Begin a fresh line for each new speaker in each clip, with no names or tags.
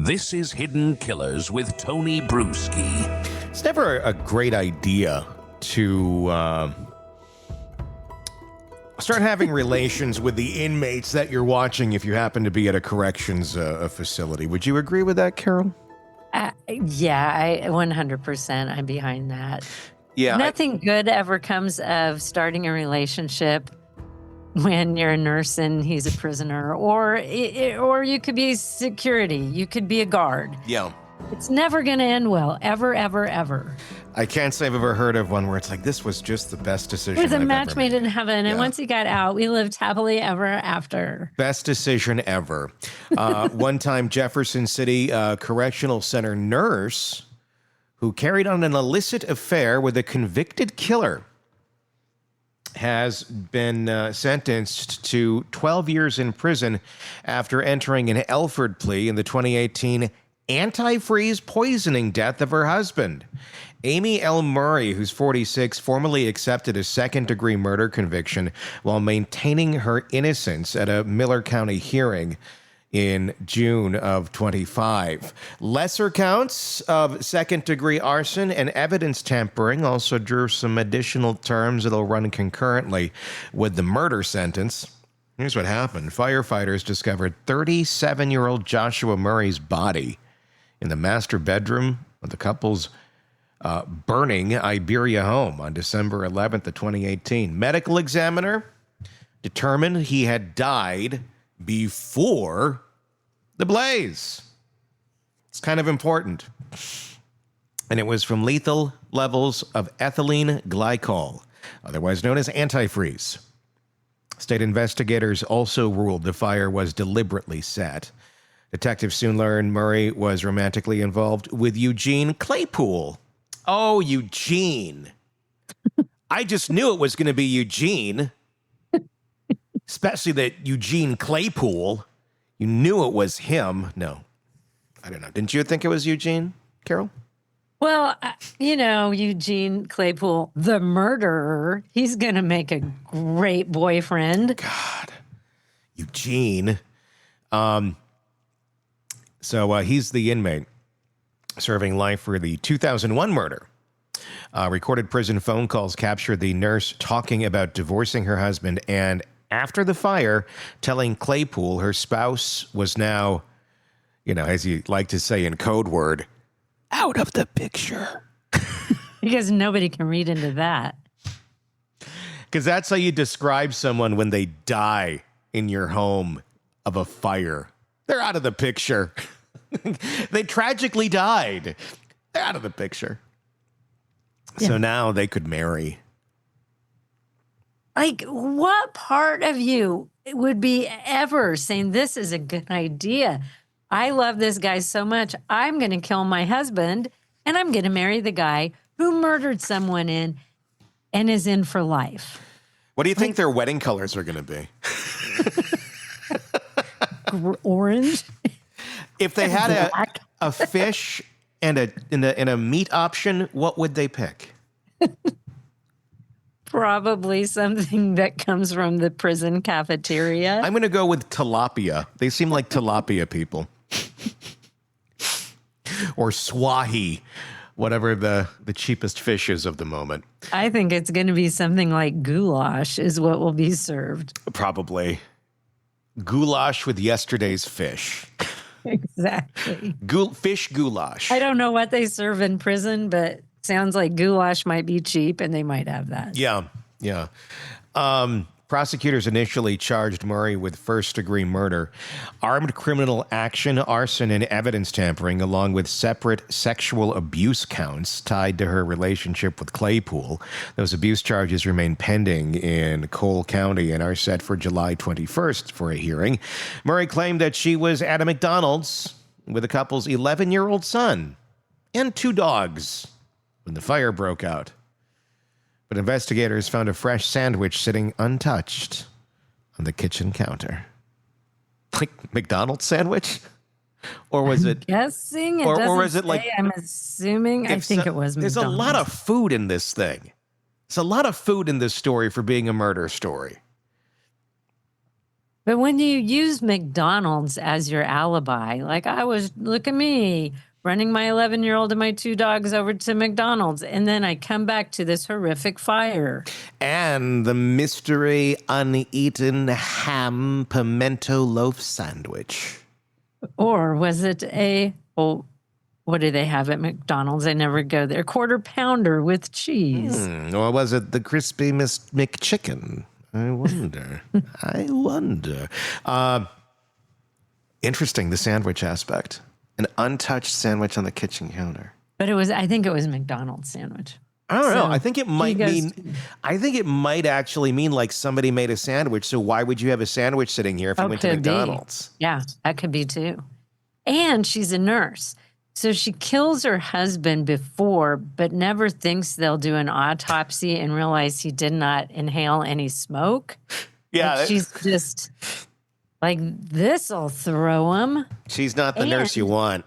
This is Hidden Killers with Tony Brewski.
It's never a great idea to start having relations with the inmates that you're watching if you happen to be at a corrections facility. Would you agree with that, Carol?
Yeah, I 100%. I'm behind that.
Yeah.
Nothing good ever comes of starting a relationship when you're a nurse and he's a prisoner, or you could be security. You could be a guard.
Yeah.
It's never going to end well, ever, ever, ever.
I can't say I've ever heard of one where it's like, this was just the best decision
It was a
I've
match
ever
made
made.
in heaven, and once he got out, we lived happily ever after.
Best decision ever. One-time Jefferson City Correctional Center nurse who carried on an illicit affair with a convicted killer has been sentenced to 12 years in prison after entering an Elford plea in the 2018 Antifreeze poisoning death of her husband. Amy L. Murray, who's 46, formally accepted a second-degree murder conviction while maintaining her innocence at a Miller County hearing in June of 25. Lesser counts of second-degree arson and evidence tampering also drew some additional terms that'll run concurrently with the murder sentence. Here's what happened. Firefighters discovered 37-year-old Joshua Murray's body in the master bedroom of the couple's burning Iberia home on December 11th of 2018. Medical examiner determined he had died before the blaze. It's kind of important. And it was from lethal levels of ethylene glycol, otherwise known as antifreeze. State investigators also ruled the fire was deliberately set. Detectives soon learned Murray was romantically involved with Eugene Claypool. Oh, Eugene. I just knew it was going to be Eugene. Especially that Eugene Claypool. You knew it was him. No, I don't know. Didn't you think it was Eugene, Carol?
Well, Eugene Claypool, the murderer, he's going to make a great boyfriend.
God. Eugene. So he's the inmate serving life for the 2001 murder. Recorded prison phone calls captured the nurse talking about divorcing her husband and, after the fire, telling Claypool her spouse was now, as you like to say in code word, out of the picture.
Because nobody can read into that.
Because that's how you describe someone when they die in your home of a fire. They're out of the picture. They tragically died. They're out of the picture. Yeah. So now they could marry.
Like, what part of you would be ever saying this is a good idea? I love this guy so much. I'm going to kill my husband and I'm going to marry the guy who murdered someone and is in for life.
What do you think their wedding colors are going to be?
Orange.
If they had a fish and a meat option, what would they pick?
Probably something that comes from the prison cafeteria.
I'm going to go with tilapia. They seem like tilapia people. Or swahi, whatever the cheapest fish is of the moment.
I think it's going to be something like goulash is what will be served.
Probably. Goulash with yesterday's fish.
Exactly.
Fish goulash.
I don't know what they serve in prison, but sounds like goulash might be cheap and they might have that.
Yeah. Prosecutors initially charged Murray with first-degree murder, armed criminal action, arson, and evidence tampering, along with separate sexual abuse counts tied to her relationship with Claypool. Those abuse charges remain pending in Cole County and are set for July 21st for a hearing. Murray claimed that she was at a McDonald's with the couple's 11-year-old son and 2 dogs when the fire broke out. But investigators found a fresh sandwich sitting untouched on the kitchen counter. Like McDonald's sandwich? Or was it?
Guessing?
Or was it like?
I'm assuming. I think it was McDonald's.
There's a lot of food in this thing. There's a lot of food in this story for being a murder story.
But when you use McDonald's as your alibi, like look at me running my 11-year-old and my 2 dogs over to McDonald's, and then I come back to this horrific fire.
And the mystery uneaten ham pimento loaf sandwich.
Or was it what do they have at McDonald's? I never go there. Quarter pounder with cheese.
Or was it the crispy McChicken? I wonder. I wonder. Interesting, the sandwich aspect. An untouched sandwich on the kitchen counter.
But I think it was McDonald's sandwich.
I don't know. I think it might actually mean like somebody made a sandwich. So why would you have a sandwich sitting here if you went to McDonald's?
Yeah, that could be too. And she's a nurse. So she kills her husband before, but never thinks they'll do an autopsy and realize he did not inhale any smoke.
Yeah.
Like she's just like, this'll throw him.
She's not the nurse you want.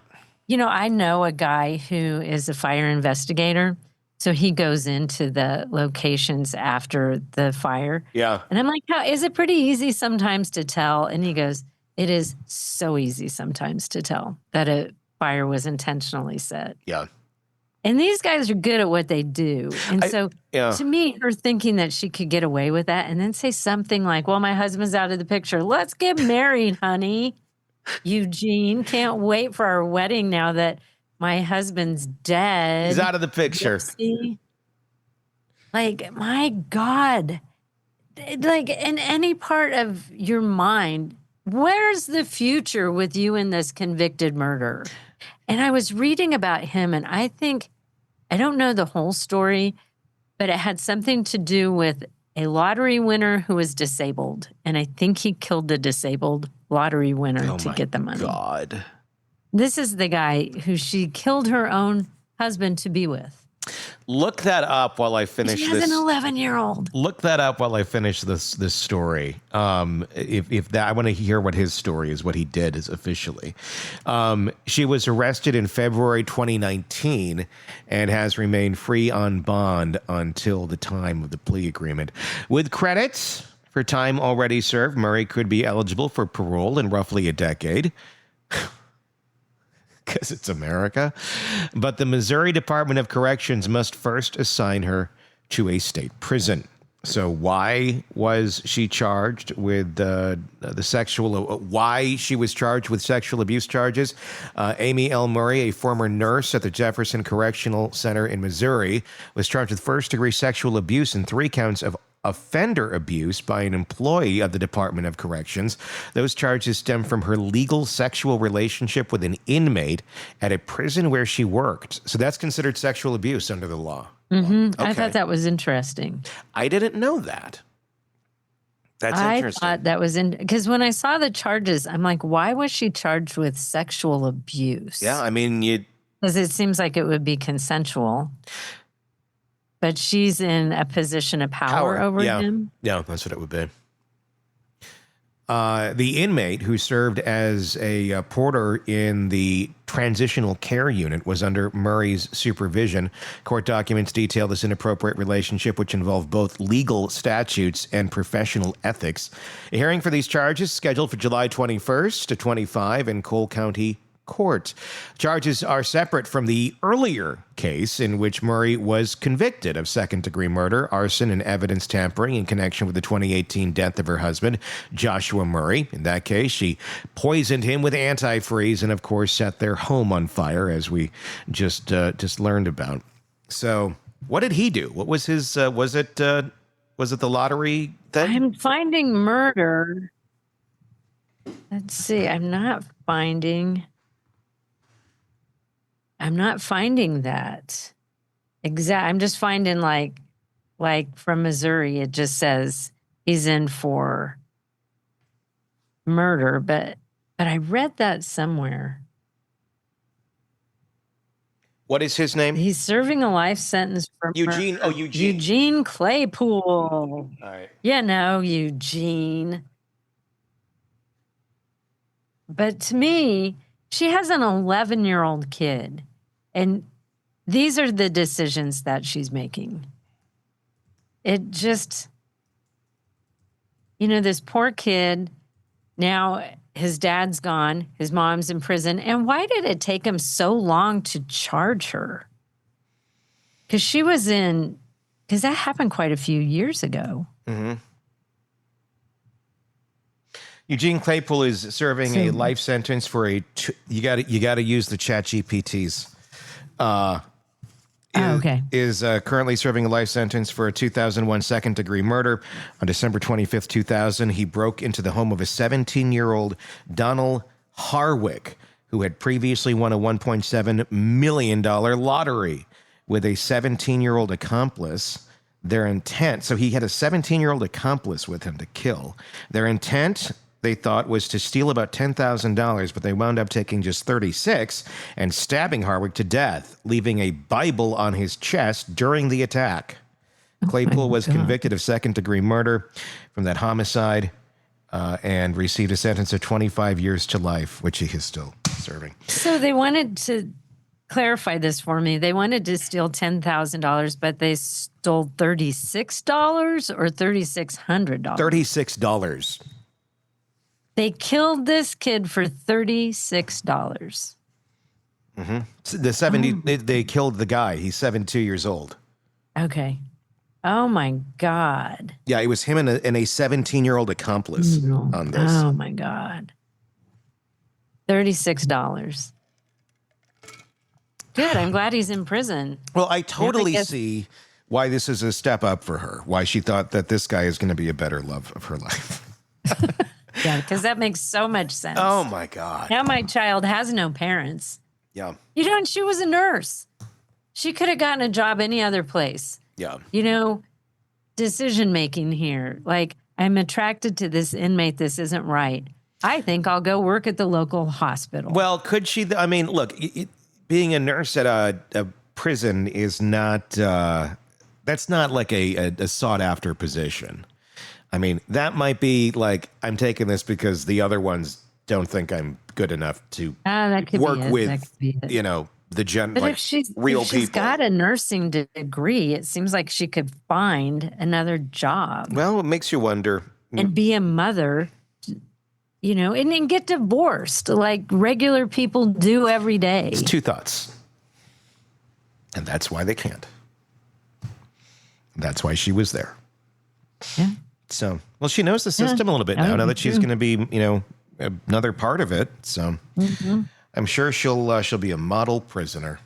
You know, I know a guy who is a fire investigator. So he goes into the locations after the fire.
Yeah.
And I'm like, is it pretty easy sometimes to tell? And he goes, it is so easy sometimes to tell that a fire was intentionally set.
Yeah.
And these guys are good at what they do. And to me, her thinking that she could get away with that and then say something like, well, my husband's out of the picture. Let's get married, honey. Eugene, can't wait for our wedding now that my husband's dead.
He's out of the picture.
Like, my God. Like, in any part of your mind, where's the future with you in this convicted murder? And I was reading about him, and I don't know the whole story, but it had something to do with a lottery winner who was disabled. And I think he killed the disabled lottery winner to get the money.
God.
This is the guy who she killed her own husband to be with.
Look that up while I finish this.
She has an 11-year-old.
Look that up while I finish this story. I want to hear what his story is, what he did is officially. She was arrested in February 2019 and has remained free on bond until the time of the plea agreement. With credits for time already served, Murray could be eligible for parole in roughly a decade. Because it's America. But the Missouri Department of Corrections must first assign her to a state prison. So why was she charged with why she was charged with sexual abuse charges? Amy L. Murray, a former nurse at the Jefferson Correctional Center in Missouri, was charged with first-degree sexual abuse and 3 counts of offender abuse by an employee of the Department of Corrections. Those charges stem from her legal sexual relationship with an inmate at a prison where she worked. So that's considered sexual abuse under the law.
Mm-hmm.
Okay.
I thought that was interesting.
I didn't know that. That's interesting.
I thought that was because when I saw the charges, I'm like, why was she charged with sexual abuse?
Yeah, I mean,
because it seems like it would be consensual. But she's in a position of power over him?
Yeah, that's what it would be. The inmate who served as a porter in the transitional care unit was under Murray's supervision. Court documents detail this inappropriate relationship, which involved both legal statutes and professional ethics. A hearing for these charges scheduled for July 21st to 25 in Cole County Court. Charges are separate from the earlier case in which Murray was convicted of second-degree murder, arson, and evidence tampering in connection with the 2018 death of her husband, Joshua Murray. In that case, she poisoned him with antifreeze and, of course, set their home on fire, as we just learned about. So, what did he do? What was his? Was it the lottery thing? I'm
finding murder. Let's see. I'm not finding that exact. I'm just finding like from Missouri, it just says he's in for murder, but I read that somewhere.
What is his name?
He's serving a life sentence for
Eugene.
murder.
Oh, Eugene.
Eugene Claypool.
All right.
Eugene. But to me, she has an 11-year-old kid. And these are the decisions that she's making. It just, this poor kid Now his dad's gone. His mom's in prison. And why did it take him so long to charge her? Because that happened quite a few years ago.
Mm-hmm. Eugene Claypool is serving a life sentence for you got to use the chat GPTs.
Okay.
Is currently serving a life sentence for a 2001 second-degree murder. On December 25th, 2000, he broke into the home of a 17-year-old Donald Harwick, who had previously won a $1.7 million lottery with a 17-year-old accomplice. Their intent, so he had a 17-year-old accomplice with him to kill. Their intent, they thought, was to steal about $10,000, but they wound up taking just $36 and stabbing Harwick to death, leaving a Bible on his chest during the attack. Claypool was convicted of second-degree murder from that homicide and received a sentence of 25 years to life, which he is still serving.
So they wanted to clarify this for me. They wanted to steal $10,000, but they stole $36 or $3,600?
$36.
They killed this kid for $36.
Mm-hmm. They killed the guy. He's 72 years old.
Okay. Oh my God.
Yeah, it was him and a 17-year-old accomplice on this.
Oh my God. $36. Good. I'm glad he's in prison.
Well, I totally see why this is a step up for her. Why she thought that this guy is going to be a better love of her life.
Yeah, because that makes so much sense.
Oh my God.
Now my child has no parents.
Yeah.
You know, and she was a nurse. She could have gotten a job any other place.
Yeah.
You know, decision making here. Like, I'm attracted to this inmate. This isn't right. I think I'll go work at the local hospital.
Well, could she? I mean, look, being a nurse at a prison is not, that's not like a sought after position. I mean, that might be like, I'm taking this because the other ones don't think I'm good enough to work with, you know, the
But if she's
people.
Got a nursing degree, it seems like she could find another job.
Well, it makes you wonder.
And be a mother, you know, and get divorced like regular people do every day.
It's two thoughts. And that's why they can't. That's why she was there.
Yeah.
So, well, she knows the system a little bit now that she's going to be, you know, another part of it. So I'm sure she'll be a model prisoner.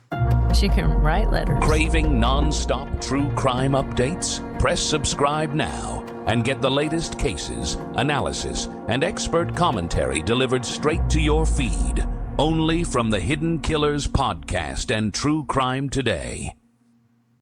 She can write letters.
Craving non-stop true crime updates? Press subscribe now and get the latest cases, analysis, and expert commentary delivered straight to your feed. Only from the Hidden Killers podcast and True Crime Today.